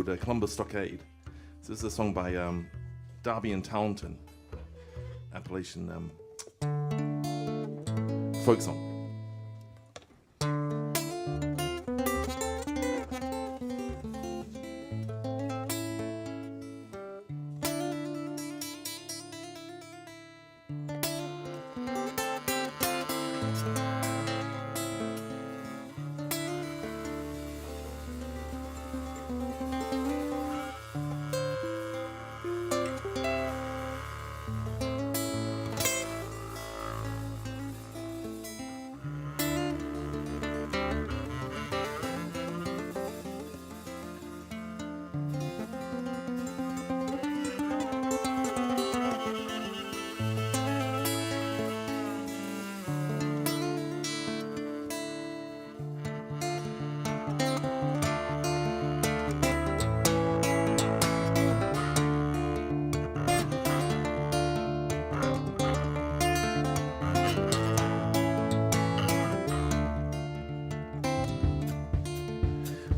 called Columbus Stockade. So this is a song by Darby and Taunton, Appalachian folk song.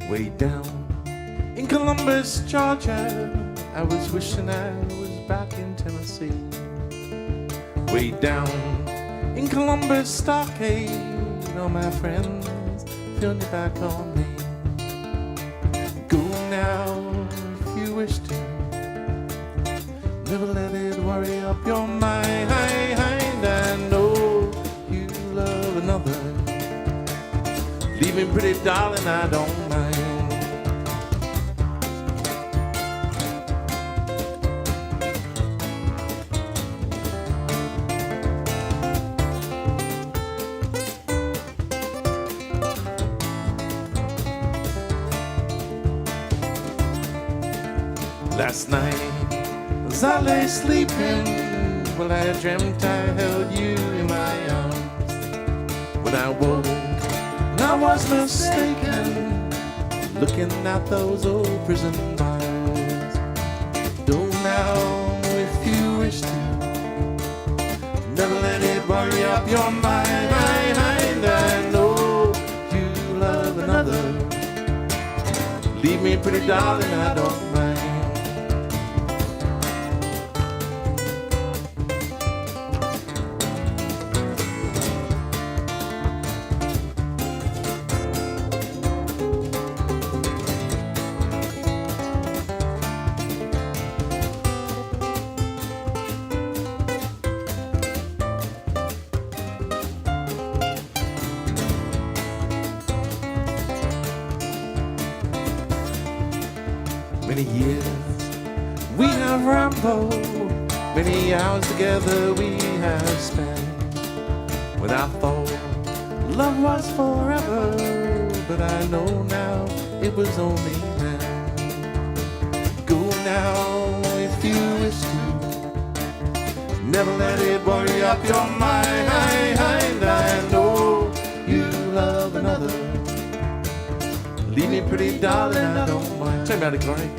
Way down in Columbus, Georgia, I was wishing I was back in Tennessee. Way down in Columbus Stockade, all my friends turned their back on me. Go now if you wish to, never let it worry up your mind. I know you love another, leave me pretty darling, I don't mind. Last night, as I lay sleeping, well, I dreamt I held you in my arms. When I woke, and I was mistaken, looking at those old prison bars. Do now, if you wish to, never let it worry up your mind. I know you love another, leave me pretty darling, I don't mind. Many years we have rambled, many hours together we have spent. When I thought love was forever, but I know now it was only then. Go now if you wish to, never let it worry up your mind. I know you love another, leave me pretty darling, I don't mind. Turn me out of glory.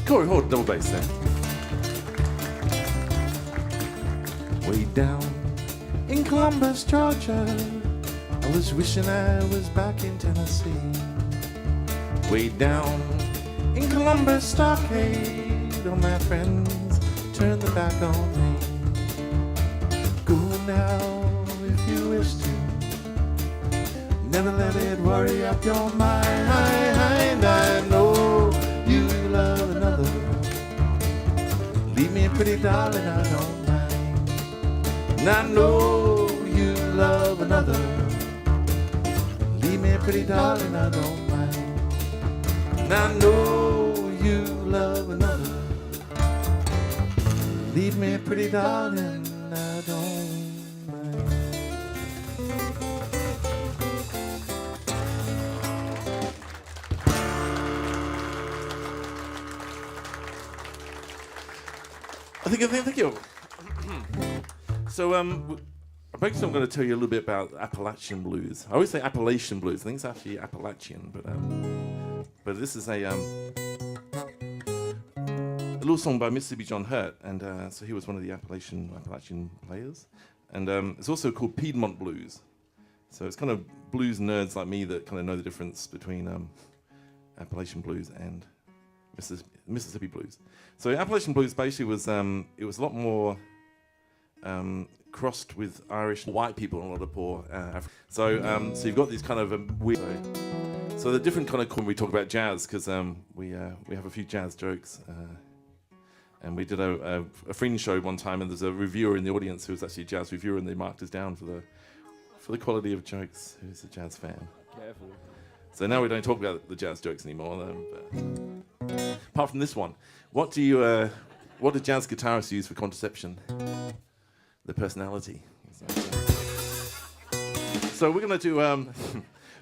Corey, hold double bass there. Way down in Columbus, Georgia, I was wishing I was back in Tennessee. Way down in Columbus Stockade, all my friends turned their back on me. Go now if you wish to, never let it worry up your mind. I know darling, I don't mind. And I know you love another. Leave me, pretty darling, I don't mind. And I know you love another. Leave me, pretty darling, I don't mind. Thank you. So, basically I'm going to tell you a little bit about Appalachian blues. I always say Appalachian blues. I think it's actually Appalachian, but this is a little song by Mississippi John Hurt, and so he was one of the Appalachian players, and it's also called Piedmont blues. So it's kind of blues nerds like me that kind of know the difference between Appalachian blues and Mississippi blues. So Appalachian blues basically was it was a lot more crossed with Irish white people and a lot of poor so you've got these kind of weird. So the different kind of when we talk about jazz, because we have a few jazz jokes, and we did a fringe show one time, and there's a reviewer in the audience who was actually a jazz reviewer, and they marked us down for the quality of jokes. Who's a jazz fan? Careful. So now we don't talk about the jazz jokes anymore. But apart from this one, what do jazz guitarists use for contraception? The personality. So we're going to do.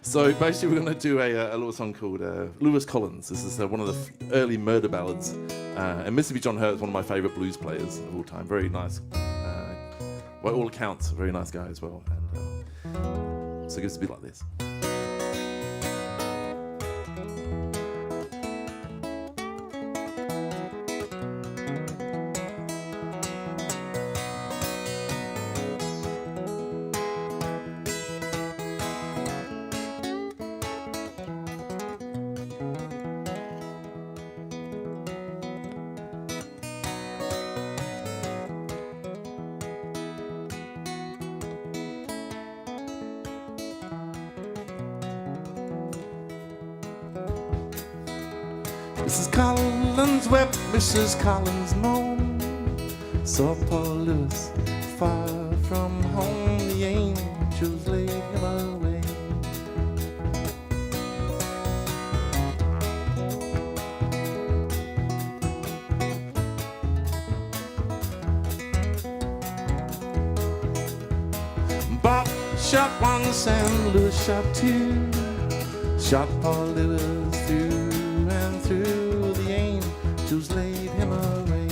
So basically, we're going to do a little song called Lewis Collins. This is one of the early murder ballads, and Mississippi John Hurt is one of my favourite blues players of all time. Very nice, by all accounts, a very nice guy as well. And so it goes a bit like this. Mrs. Collins wept, Mrs. Collins moaned, saw poor Lewis far from home, the angels laid him away. Bob shot once and Lewis shot two, shot poor Lewis through and through, the angels laid him away.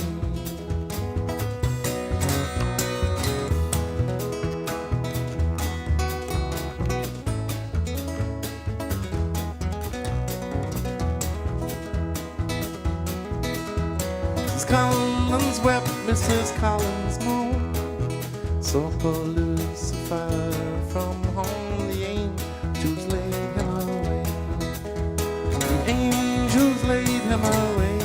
Mrs. Collins wept, Mrs. Collins moaned, saw poor Lewis far from home, the angels laid him away. The angels laid him away,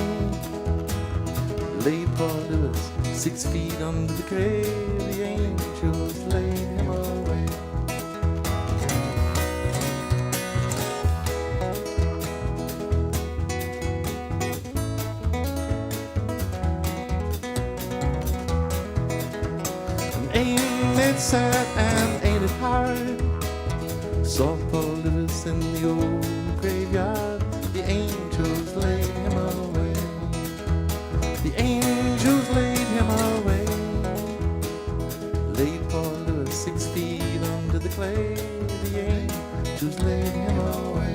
laid poor Lewis 6 feet under the grave, the angels laid him away. And ain't it sad and ain't it hard, saw poor Lewis in the old graveyard, the angels laid him away. The angels laid him away, laid poor Lewis 6 feet under the clay, the angels laid him away.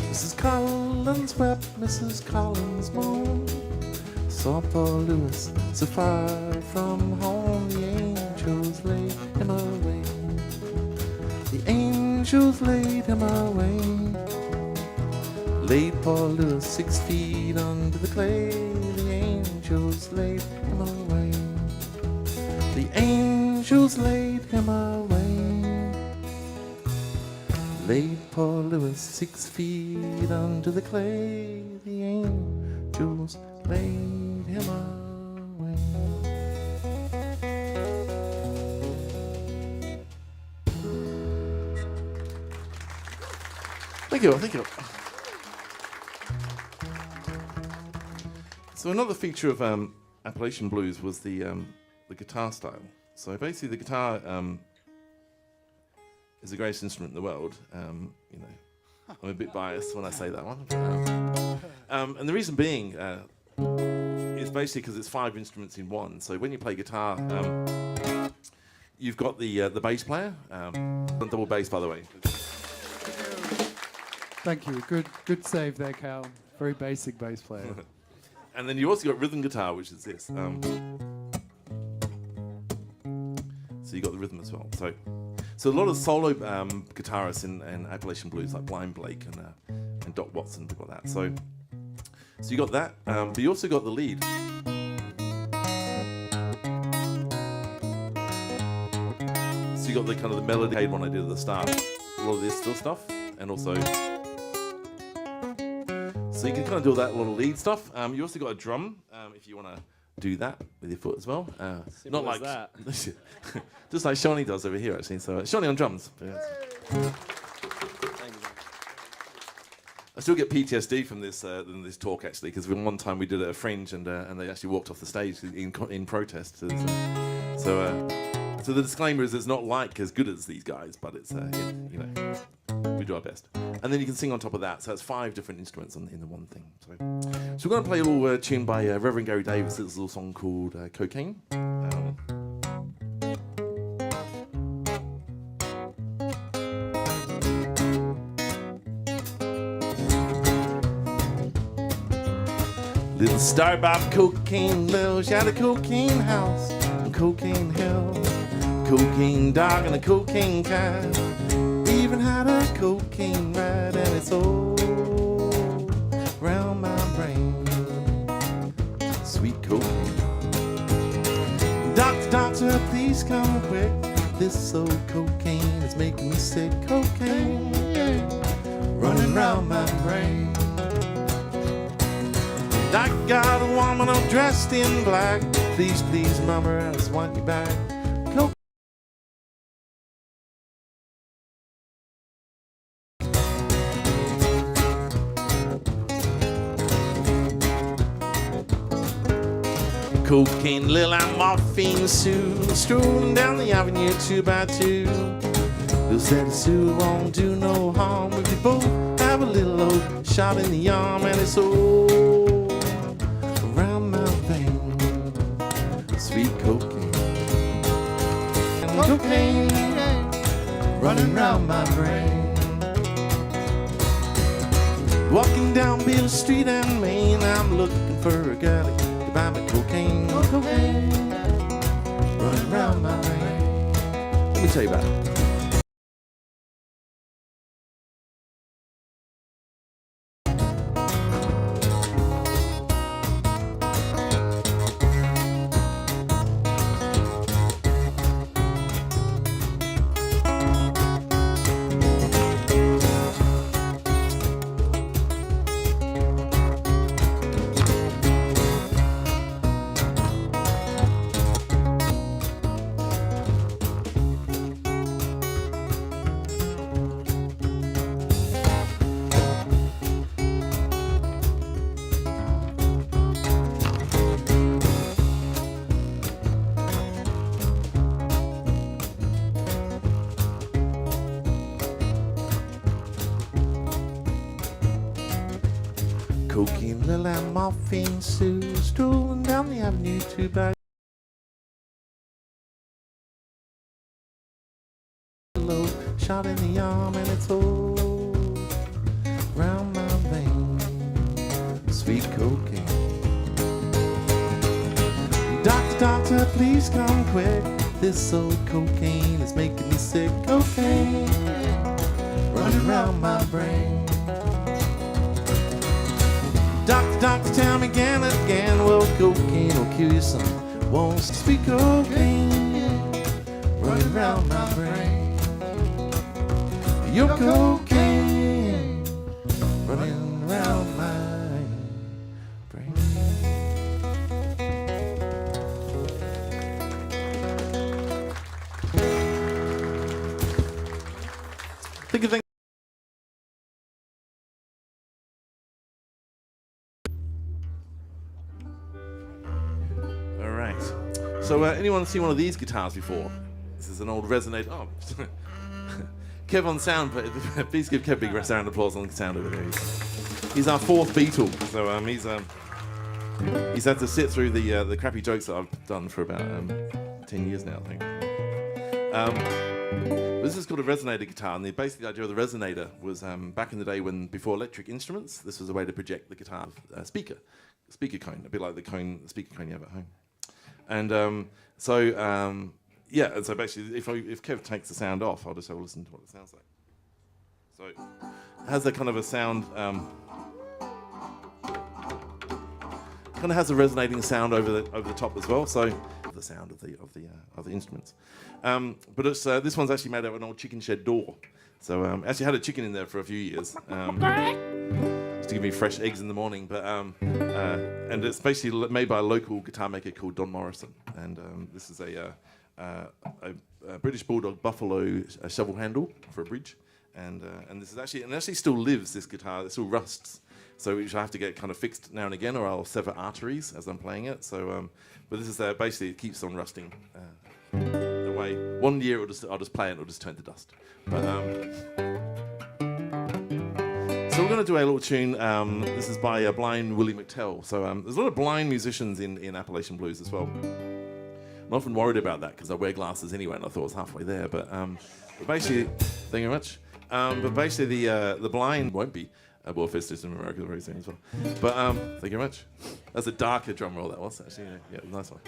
Mrs. Collins wept, Mrs. Collins moaned, saw poor Lewis so far from home, the angels laid him away. The angels laid him away, laid poor Lewis 6 feet under the clay, the angels laid him away. The angels laid him away, Laid poor Louis 6 feet under the clay. The angels laid him away. Thank you, thank you. So another feature of Appalachian blues was the guitar style. So basically, the guitar is the greatest instrument in the world. You know, I'm a bit biased when I say that one. And the reason being is basically because it's 5 instruments in one. So when you play guitar, you've got the bass player, double bass, by the way. Thank you. Good save there, Cal. Very basic bass player. And then you also got rhythm guitar, which is this. So you got the rhythm as well. So a lot of solo guitarists in Appalachian blues, like Blind Blake and Doc Watson, they've got that. So you got that, but you also got the lead. So you got the kind of the melody one I did at the start. A lot of this still stuff, and also. So you can kind of do all that little lead stuff. You also got a drum if you want to do that with your foot as well. Not like that. Just like Shawnee does over here, actually. So Shawnee on drums. I still get PTSD from this talk, actually, because one time we did it at a Fringe and they actually walked off the stage in protest. So the disclaimer is it's not like as good as these guys, but it's you know, we do our best. And then you can sing on top of that. So it's 5 different instruments in the one thing. So we're going to play a little tune by Reverend Gary Davis. It's a little song called Cocaine. Little star Bob cocaine lil, she had a cocaine house and cocaine hill, cocaine dog and a cocaine cat. Even had a cocaine rat, and it's all round my brain. Sweet cocaine. Doctor, doctor, please come quick. This old cocaine is making me sick. Cocaine running round my brain. I got a woman all dressed in black. Please, please, mama, I just want you back. Cocaine Lil and Morphine Sue, strolling down the avenue 2 by 2. Lil said Sue won't do no harm if you both have a little old shot in the arm, and it's all around my vein. Sweet cocaine and cocaine running round my brain. Walking down Beale Street and Main, I'm looking for a girl to buy me cocaine. Cocaine running round my brain. Let me tell you about it. Cocaine Lil and Morphine Sue, strolling down the avenue 2 by 2. Shot in the arm, and it's all round my vein. Sweet cocaine. Doctor, doctor, please come quick. This old cocaine is making me sick. Cocaine running round my brain. Doctor, doctor, tell me again and again. Well, cocaine will kill you, son. Won't sweet cocaine running round my brain. your cocaine running around my brain. Think of things. All right. So, anyone seen one of these guitars before? This is an old resonator. Oh, Kev on sound. Please give Kev a big round of applause on the sound over there. He's our fourth Beatle. So he's had to sit through the crappy jokes that I've done for about 10 years now, I think. This is called a resonator guitar, and the basic idea of the resonator was back in the day when, before electric instruments, this was a way to project the guitar speaker cone, a bit like the speaker cone you have at home. And yeah, and so basically, if Kev takes the sound off, I'll just have a listen to what it sounds like. So it has a kind of a sound, kind of has a resonating sound over the top as well. So the sound of the instruments. But it's this one's actually made out of an old chicken shed door. So actually had a chicken in there for a few years. To give me fresh eggs in the morning, but and it's basically made by a local guitar maker called Don Morrison, and this is a British Bulldog Buffalo shovel handle for a bridge, and this is actually still lives. This guitar, it still rusts, so which I have to get kind of fixed now and again, or I'll sever arteries as I'm playing it. So, but this is basically it keeps on rusting away. One year I'll just play it, and it'll just turn to dust. But so we're going to do a little tune. This is by blind Willie McTell. So there's a lot of blind musicians in Appalachian blues as well. I'm often worried about that because I wear glasses anyway, and I thought I was halfway there. But basically, thank you very much. But basically, the blind won't be a World Festivals in America very soon as well. But thank you very much. That's a darker drum roll that was actually. Yeah, nice one.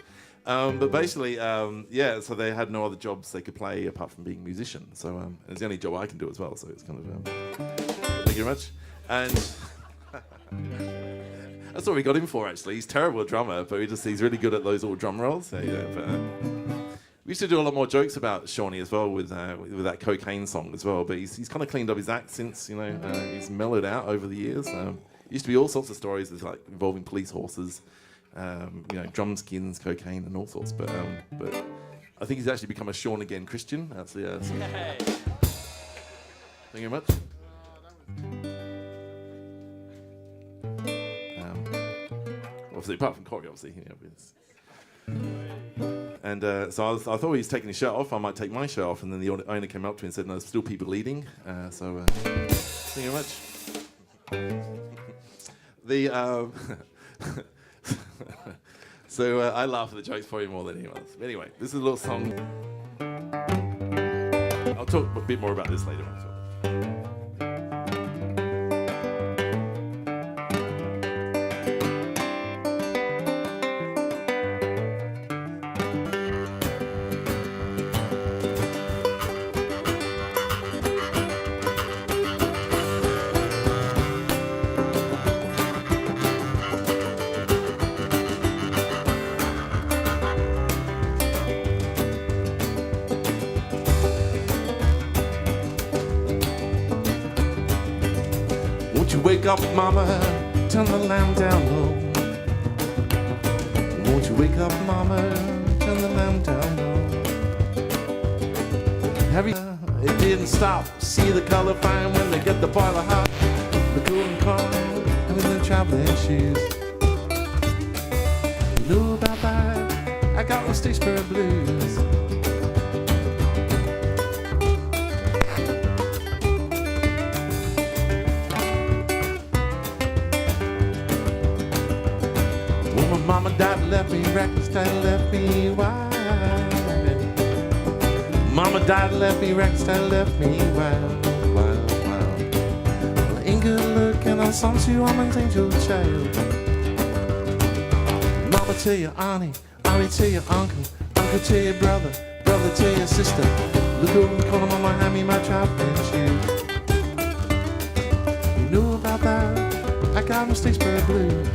But basically, yeah. So they had no other jobs they could play apart from being musicians. So it's the only job I can do as well. So it's kind of. Thank you very much. And that's what we got him for, actually. He's a terrible drummer, but he's really good at those little drum rolls. So, yeah, but, we used to do a lot more jokes about Shawnee as well with that cocaine song as well. But he's kind of cleaned up his act since, he's mellowed out over the years. Used to be all sorts of stories like involving police horses, drum skins, cocaine, and all sorts. But I think he's actually become a Shawn again Christian. That's the. Thank you very much. Obviously, apart from Corey, obviously, and so I thought he was taking his shirt off. I might take my shirt off, and then the owner came up to me and said, "No, there's still people eating." So thank you very much. So I laugh at the jokes probably more than anyone else. But anyway, this is a little song. I'll talk a bit more about this later on. Won't you wake up, mama, turn the lamp down low. Won't you wake up, mama, turn the lamp down low. It didn't stop, see the color fine when they get the boiler hot. The golden car and the traveling shoes. You know about that, I got the Statesboro blues. Mama died, left me reckless, died, left me wild. Mama died, left me reckless, died, left me wild, wild, wild. Well, I ain't good looking on some two woman's angel child. Mama tell your auntie, auntie tell your uncle, uncle tell your brother, brother tell your sister. Look over and call mama, hand me my traveling shoes. You know about that? I got my Statesboro blues.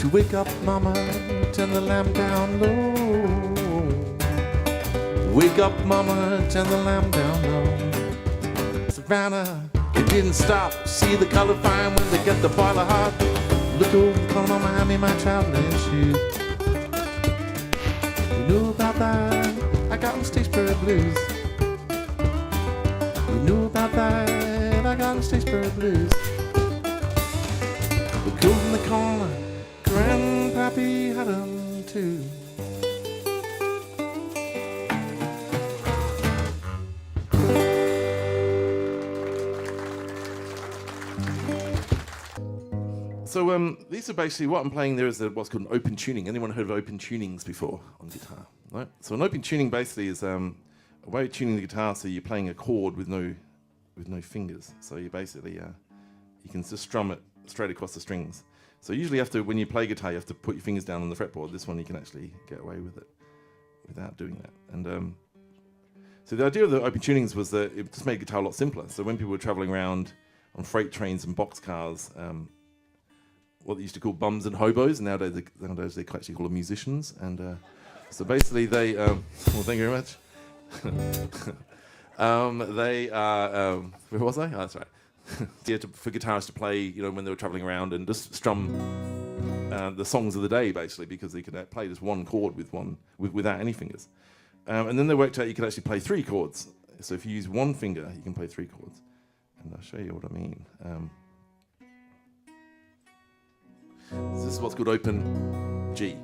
to wake up mama, turn the lamp down low. Wake up mama, turn the lamp down low. Savannah, it didn't stop. See the color fine when they get the boiler hot. Look over the corner, mama, hand me my traveling shoes. You knew about that, I got them Statesboro blues. You knew about that, I got them Statesboro blues. We're cool in the corner, Grandpappy had them too. So these are basically what I'm playing there is what's called an open tuning. Anyone heard of open tunings before on guitar? No? So an open tuning basically is a way of tuning the guitar so you're playing a chord with no fingers. So you basically you can just strum it straight across the strings. So usually when you play guitar, you have to put your fingers down on the fretboard. This one you can actually get away with it without doing that. And so the idea of the open tunings was that it just made guitar a lot simpler. So when people were traveling around on freight trains and boxcars, what they used to call bums and hobos, and nowadays they actually call them musicians. And so basically they, well, thank you very much. They are, where was I? Oh, that's right. For guitarists to play, when they were traveling around and just strum the songs of the day, basically, because they could play just one chord without any fingers. And then they worked out you could actually play 3 chords. So if you use one finger, you can play 3 chords. And I'll show you what I mean. So this is what's called open G,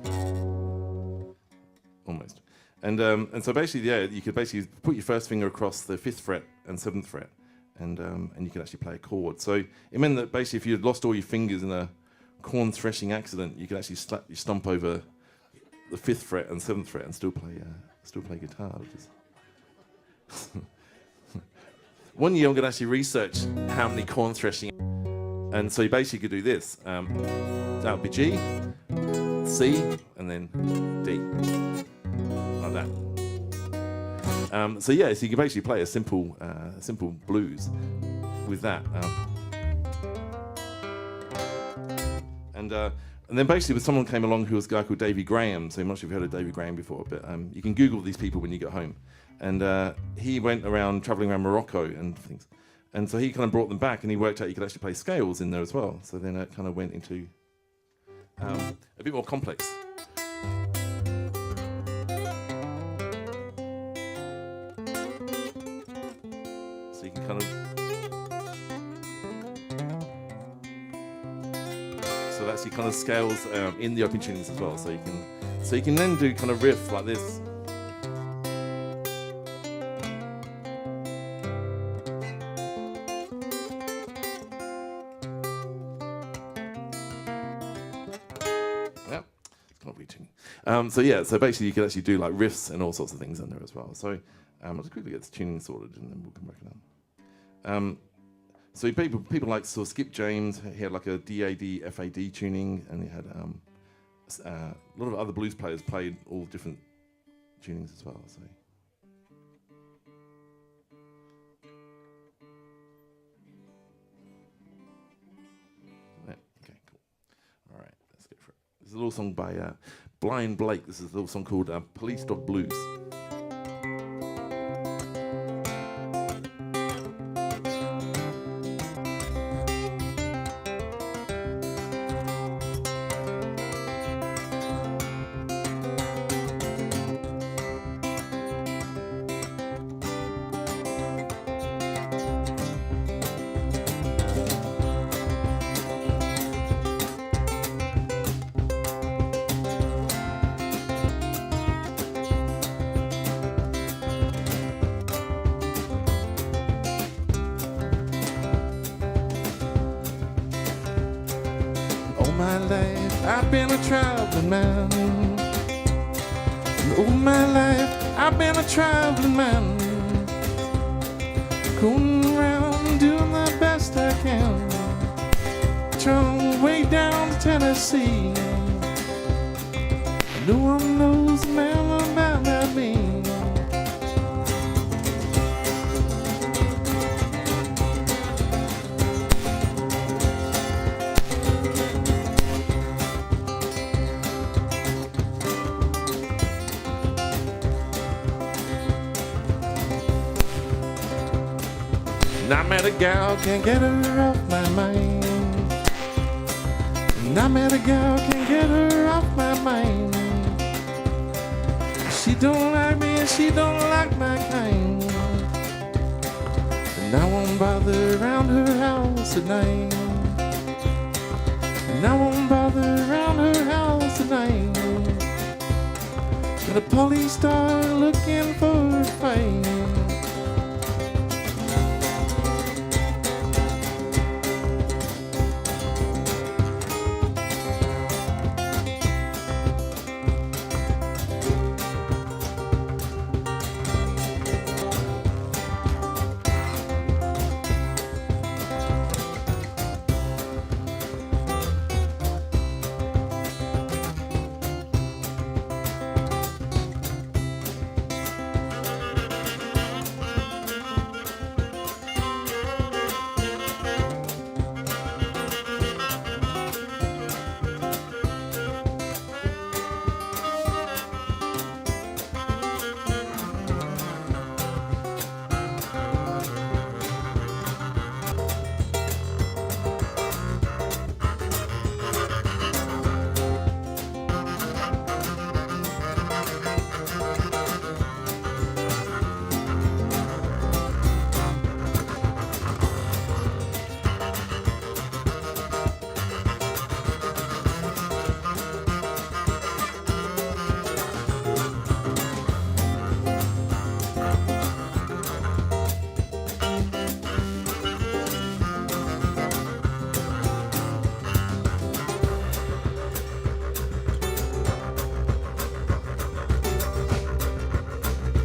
almost. And so basically, yeah, you could basically put your first finger across the 5th fret and 7th fret, and you could actually play a chord. So it meant that basically, if you had lost all your fingers in a corn threshing accident, you could actually stomp over the 5th fret and 7th fret and still play guitar. Which is one year, I'm going to actually research how many corn threshing. And so you basically could do this. That would be G, C, and then D, like that. So yeah, so you can basically play a simple blues with that. And then basically, when someone came along who was a guy called Davy Graham. So I'm not sure if you've heard of Davy Graham before, but you can Google these people when you get home. And he went around traveling around Morocco and things. And so he kind of brought them back, and he worked out you could actually play scales in there as well. So then it kind of went into a bit more complex. So you can kind of... So that's your kind of scales in the open tunings as well. So you can then do kind of riffs like this. So basically you could actually do like riffs and all sorts of things in there as well. So I'll just quickly get the tuning sorted and then we'll come back around. So people like Skip James, he had like a DAD, FAD tuning, and he had a lot of other blues players played all different tunings as well. So. Yeah, okay, cool. All right, let's go for it. This is a little song by Blind Blake. This is a little song called Police Dog Blues. My life, I've been a traveling man. All my life, I've been a traveling man. Going around doing the best I can. Trying way down to Tennessee. No one knows, man, about that me. And I met a gal, can't get her off my mind. And I met a gal, can't get her off my mind. She don't like me and she don't like my kind. And I won't bother around her house at night. And I won't bother around her house at night. And the police start looking for a fight.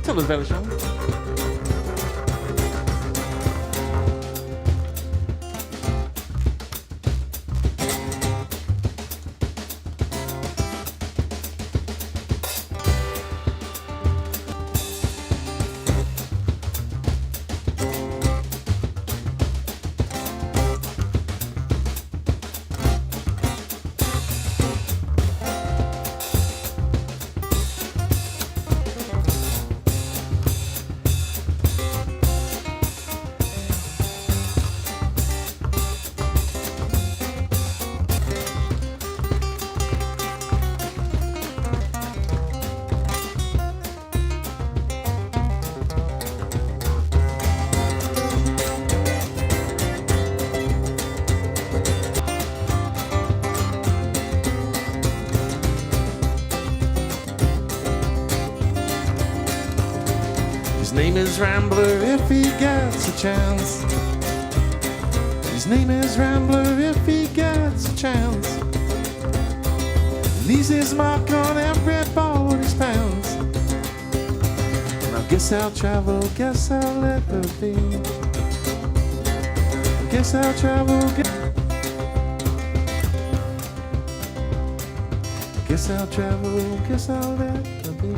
Tell us about it, Sean. His name is Rambler if he gets a chance. His name is Rambler if he gets a chance. Leaves his mark on everybody's pants. Now guess I'll travel, guess I'll let her be. Guess I'll travel, guess I'll travel, guess I'll let her be.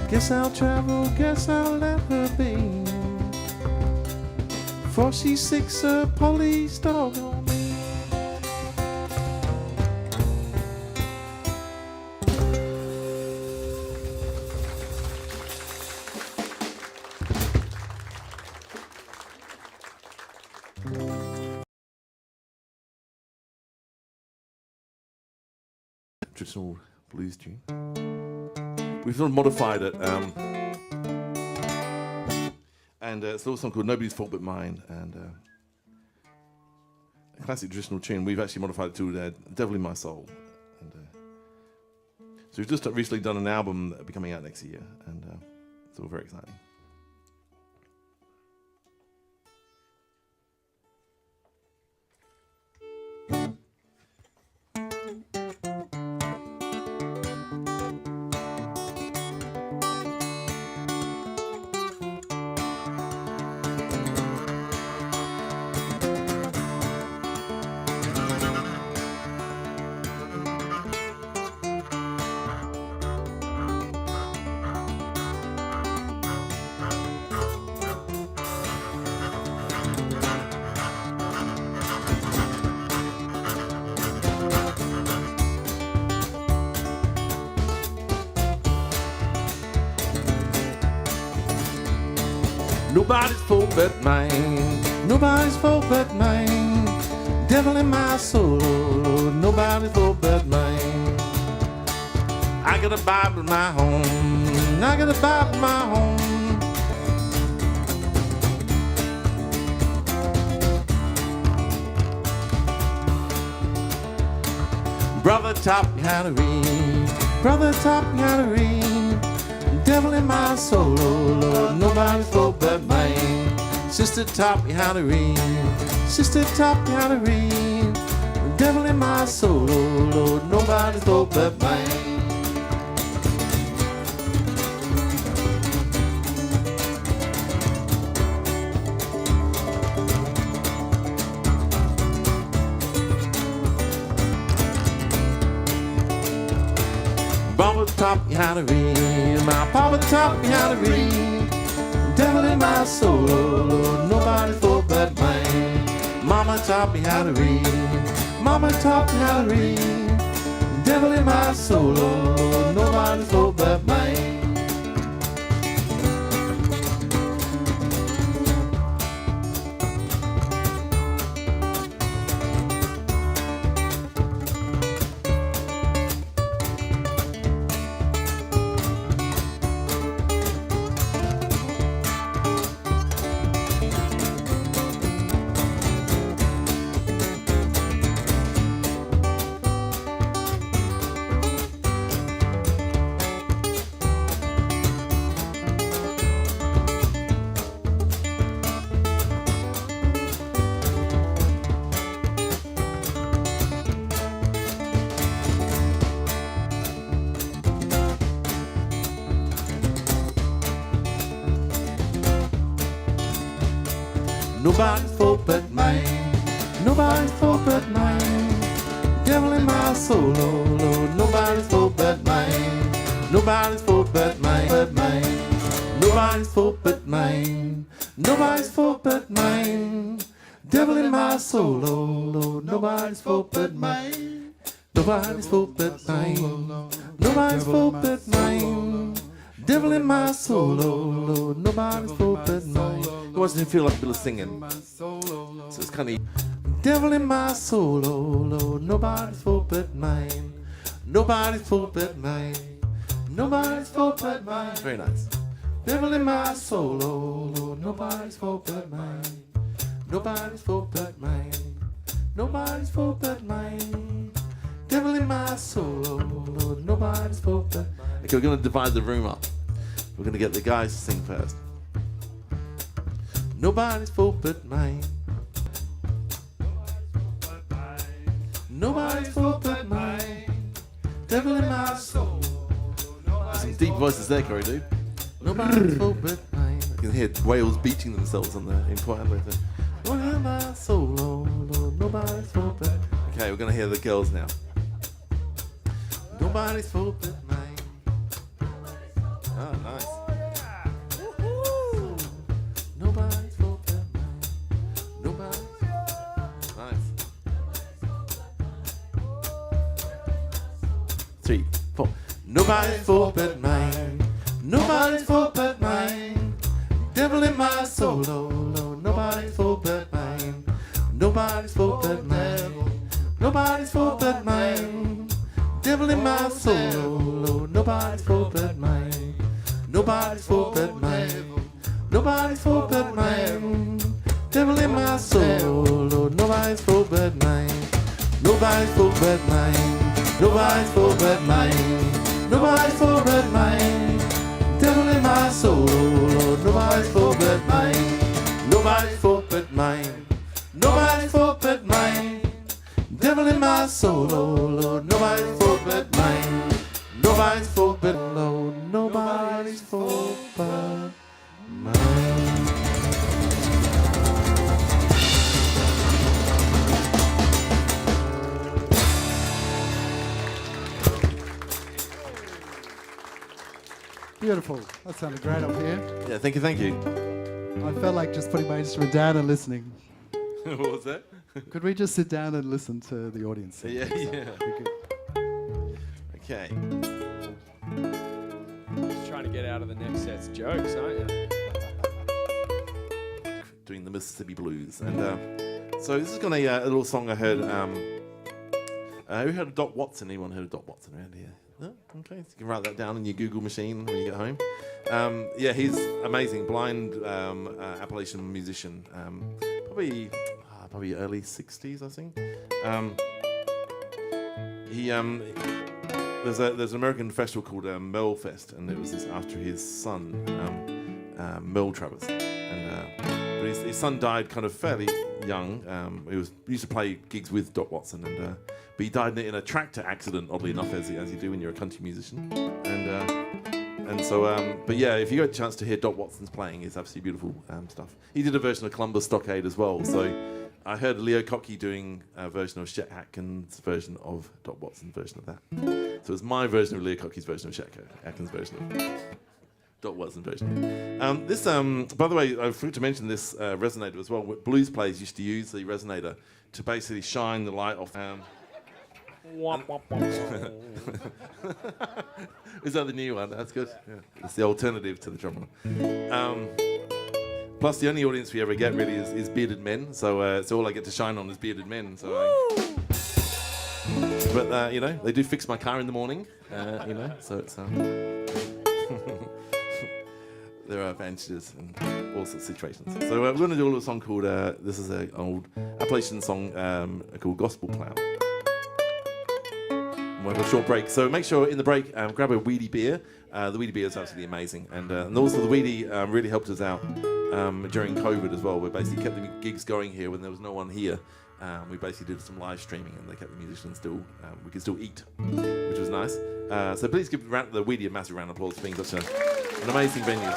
Guess I'll travel, guess I'll let her be. Before she sicks a police dog on me. Traditional blues tune. We've sort of modified it, and it's a little song called Nobody's Fault But Mine, and a classic traditional tune. We've actually modified it to Devil in My Soul. And, so we've just recently done an album that'll be coming out next year, and it's all very exciting. Nobody's fault but mine. Nobody's fault but mine. Devil in my soul, nobody's fault but mine. I got a Bible in my home. I got a Bible in my home. Brother taught me how to read. Brother taught me how to read. Devil in my soul, oh Lord, nobody's fault but mine. Sister taught me how to read. Sister taught me how to read. Devil in my soul, oh Lord, nobody's fault but mine. Papa taught me how to read. My papa taught me how to read. Devil in my soul, oh Lord, nobody's fault but mine. Mama taught me how to read. Mama taught me how to read. Devil in my soul, oh Lord, nobody's fault but mine. Nobody's fault but mine. Nobody's fault but mine. Devil in my soul, oh Lord, nobody's fault but mine. Nobody's fault but mine, but mine. Nobody's fault but mine. Nobody's fault but mine. Devil in my soul, oh Lord, nobody's fault but mine. Nobody's fault but mine. Nobody's fault but mine. Devil in my soul, oh Lord, nobody's fault but mine. It wasn't feel like a bit of singing, so it's kind of. Devil in my soul, oh Lord, nobody's fault but mine. Nobody's fault but mine. Nobody's fault but mine. Very nice. Devil in my soul, oh Lord, nobody's fault but mine. Nobody's fault but mine. Nobody's fault but mine. Devil in my soul, oh Lord, nobody's fault but mine. Okay, we're going to divide the room up. We're going to get the guys to sing first. Nobody's fault but mine. Nobody's fault but mine. Devil in my soul. Some deep voices there, Corey, dude. Nobody's fault but mine. I can hear whales beating themselves on the in quiet later. Devil in my soul, oh Lord, nobody's fault but. Okay, we're gonna hear the girls now. Nobody's fault but mine. Oh, nice. Nobody's fault but mine. Nobody's. Nice. 3, 4. Nobody's fault but mine. Nobody's fault but mine. Devil in my soul, oh Lord. Nobody's fault but mine. Nobody's fault but mine. Nobody's fault but mine. Devil in my soul, oh Lord. Nobody's fault but mine. Nobody's fault but mine. Nobody's fault but mine. Devil in my soul, oh Lord. Nobody's fault but mine. Nobody's fault but mine. Nobody's fault but mine. Nobody's fault but mine. Devil in my soul, oh Lord. Nobody's fault but mine. Nobody's fault but mine. Nobody's fault but mine. Devil in my soul, oh Lord. Nobody's fault but mine. Nobody's fault but Lord. Nobody's fault but mine. Beautiful. That sounded great up here. Yeah, thank you, thank you. I felt like just putting my instrument down and listening. What was that? Could we just sit down and listen to the audience? Yeah, yeah. Okay. Just trying to get out of the next set's jokes, aren't you? doing the Mississippi Blues. And so this is going to a little song I heard. Who heard of Doc Watson? Anyone heard of Doc Watson around here? No? Okay, so you can write that down in your Google machine when you get home. Yeah, he's amazing, blind Appalachian musician. Probably early 60s, I think. There's an American festival called Merle Fest, and it was after his son, Merle Travers. And but his son died kind of fairly young. He used to play gigs with Doc Watson, and but he died in a tractor accident, oddly enough, as you do when you're a country musician. And so, but yeah, if you get a chance to hear Doc Watson's playing, it's absolutely beautiful stuff. He did a version of Columbus Stockade as well. So I heard Leo Cockey doing a version of Chet Atkins' version of Doc Watson's version of that. So it's my version of Leo Cockey's version of Chet Atkins' version of Doc Watson's version. This, by the way, I forgot to mention this resonator as well. Blues players used to use the resonator to basically shine the light off. Is that the new one? That's good. Yeah. It's the alternative to the drummer. Plus, the only audience we ever get really is bearded men. So all I get to shine on is bearded men. So, but you know, they do fix my car in the morning. You know, so it's there are advantages in all sorts of situations. So we're going to do a little song called. This is an old Appalachian song called Gospel Plow. We'll have a short break. So make sure in the break, grab a Wheaty beer. The Wheaty beer is absolutely amazing. And also the Wheaty really helped us out during COVID as well. We basically kept the gigs going here when there was no one here. We basically did some live streaming and they kept the musicians still, we could still eat, which was nice. So please give the Wheaty a massive round of applause for being such an amazing venue.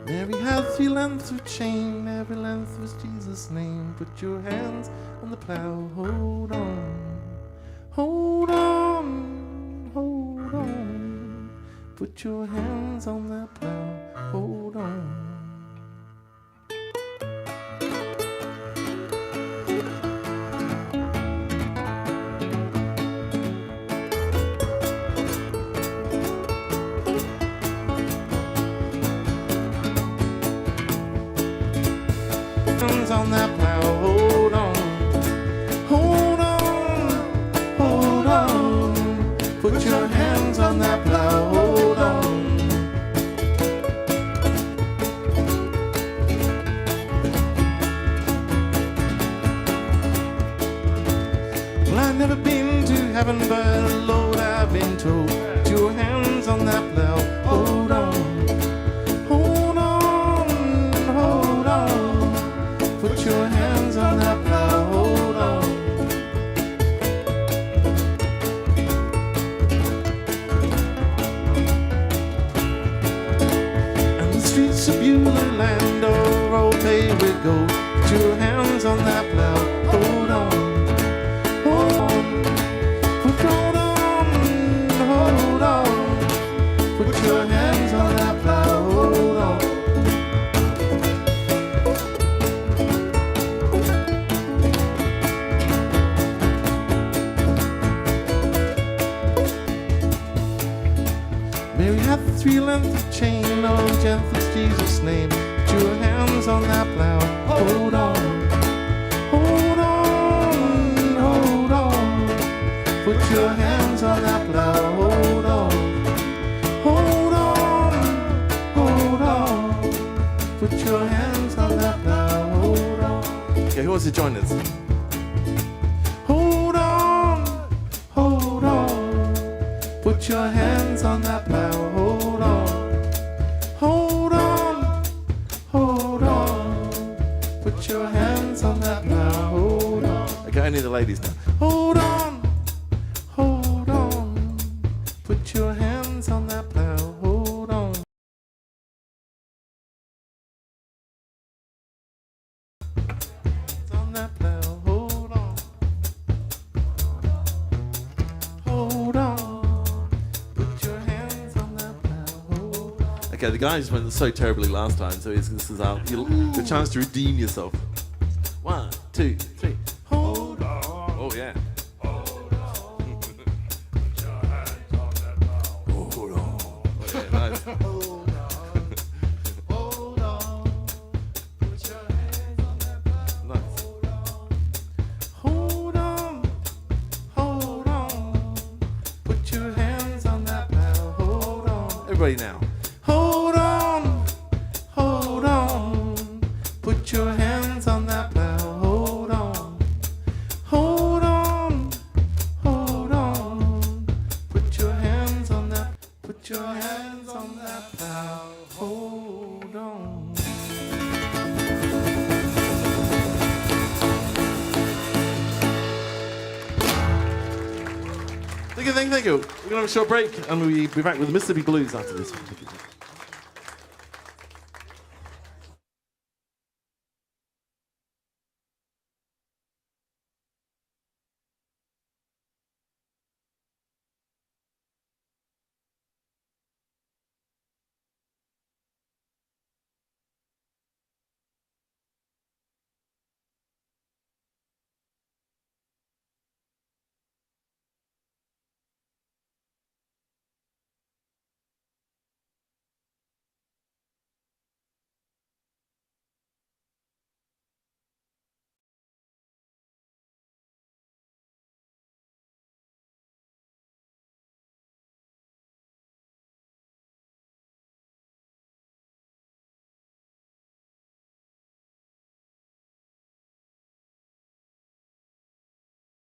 Mary had 3 lengths of chain, every length was Jesus' name. Put your hands on the plow, hold on, hold on, hold on. Put your hands on that plow, hold on. On that plow, hold on, hold on, hold on. Put your hands on that plow, hold on. Well, I've never been to heaven, but Lord, I've been told. Put your hands on that plow, hold on. Put your hands on that plow, hold on. And the streets of Beulah land are all paved with gold. Put your hands on that plow, hold on. Hold on. Put hold on, hold on. Put your hands on that plow, hold on. Mary had the 3 lengths of chain, all gentle's Jesus' name. Put your hands on that plow, hold on, hold on, hold on. Put your hands on that plow, hold on, hold on, hold on. Put your hands on that plow, hold on. Okay, who wants to join us? Hold on, hold on. Put your hands on that plow, hold on, hold on, hold on. Put your hands on that plow, hold on. Okay, I need the ladies now. Hold on, hold on. Put your hands on that plow, hold on. On that plow, hold on, hold on. Okay, the guys went so terribly last time, so this is your chance to redeem yourself. 1, 2, 3. Hold on. Oh yeah. everybody now. Hold on, hold on. Put your hands on that plow. Hold on, hold on, hold on. Put your hands on that. Put your hands on that plow. Hold on. Thank you. We're going to have a short break and we'll be back with the Mississippi Blues after this one. Thank you.